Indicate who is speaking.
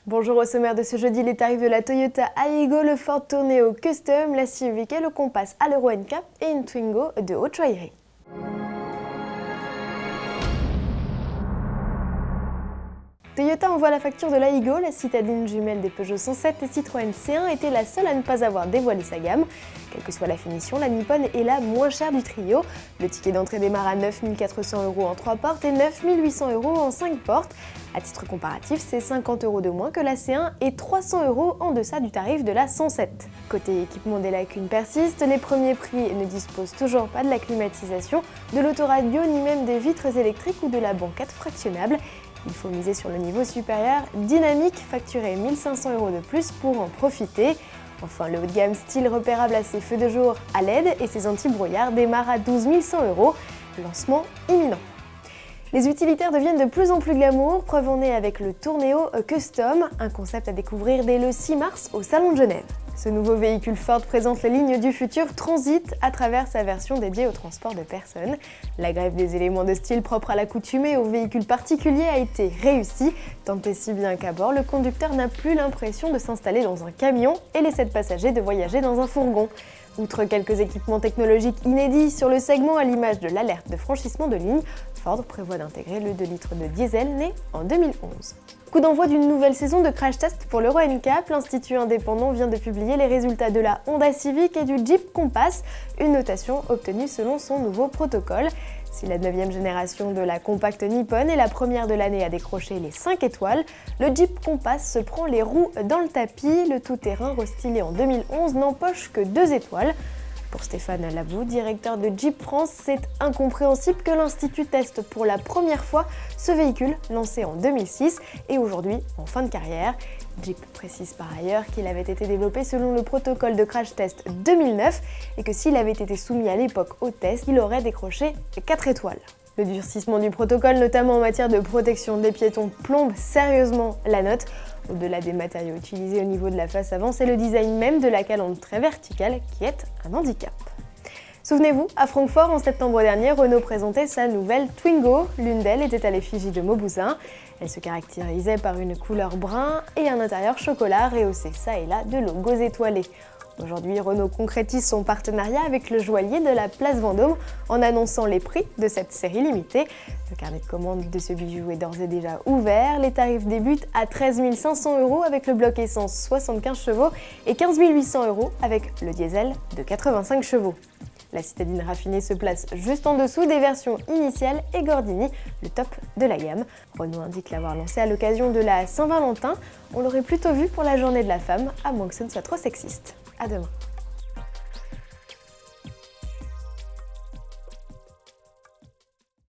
Speaker 1: Bonjour, au sommaire de ce jeudi, les tarifs de la Toyota Aygo, le Ford Tourneo Custom, la Civic et le Compass à l'Euro NCAP et une Twingo de haute joaillerie. Toyota envoie la facture de l'Aygo, la citadine jumelle des Peugeot 107 et Citroën C1 était la seule à ne pas avoir dévoilé sa gamme. Quelle que soit la finition, la Nippon est la moins chère du trio. Le ticket d'entrée démarre à 9 400 € en 3 portes et 9 800 € en 5 portes. À titre comparatif, c'est 50 € de moins que la C1 et 300 € en deçà du tarif de la 107. Côté équipement, des lacunes persistent, les premiers prix ne disposent toujours pas de la climatisation, de l'autoradio ni même des vitres électriques ou de la banquette fractionnable. Il faut miser sur le niveau supérieur dynamique, facturer 1 500 € de plus pour en profiter. Enfin, le haut de gamme style repérable à ses feux de jour à LED et ses anti-brouillard démarre à 12 100 €, lancement imminent. Les utilitaires deviennent de plus en plus glamour, preuve en est avec le Tourneo Custom, un concept à découvrir dès le 6 mars au Salon de Genève. Ce nouveau véhicule Ford présente la ligne du futur Transit à travers sa version dédiée au transport de personnes. La greffe des éléments de style propres à l'accoutumée aux véhicules particuliers a été réussie, tant et si bien qu'à bord, le conducteur n'a plus l'impression de s'installer dans un camion et les 7 passagers de voyager dans un fourgon. Outre quelques équipements technologiques inédits sur le segment à l'image de l'alerte de franchissement de ligne, Ford prévoit d'intégrer le 2 litres de diesel né en 2011. Coup d'envoi d'une nouvelle saison de crash test pour l'Euro NCAP, l'Institut indépendant vient de publier les résultats de la Honda Civic et du Jeep Compass, une notation obtenue selon son nouveau protocole. Si la 9e génération de la compacte Nippon est la première de l'année à décrocher les 5 étoiles, le Jeep Compass se prend les roues dans le tapis, le tout-terrain restylé en 2011 n'empoche que 2 étoiles. Pour Stéphane Labou, directeur de Jeep France, c'est incompréhensible que l'Institut teste pour la première fois ce véhicule lancé en 2006 et aujourd'hui en fin de carrière. Jeep précise par ailleurs qu'il avait été développé selon le protocole de crash test 2009 et que s'il avait été soumis à l'époque au test, il aurait décroché 4 étoiles. Le durcissement du protocole, notamment en matière de protection des piétons, plombe sérieusement la note. Au-delà des matériaux utilisés au niveau de la face avant, c'est le design même de la calandre très verticale qui est un handicap. Souvenez-vous, à Francfort en septembre dernier, Renault présentait sa nouvelle Twingo. L'une d'elles était à l'effigie de Mauboussin. Elle se caractérisait par une couleur brun et un intérieur chocolat rehaussé ça et là de logos étoilés. Aujourd'hui, Renault concrétise son partenariat avec le joaillier de la place Vendôme en annonçant les prix de cette série limitée. Le carnet de commande de ce bijou est d'ores et déjà ouvert. Les tarifs débutent à 13 500 € avec le bloc essence 75 chevaux et 15 800 € avec le diesel de 85 chevaux. La citadine raffinée se place juste en dessous des versions initiales et Gordini, le top de la gamme. Renault indique l'avoir lancé à l'occasion de la Saint-Valentin. On l'aurait plutôt vu pour la journée de la femme, à moins que ce ne soit trop sexiste. À demain.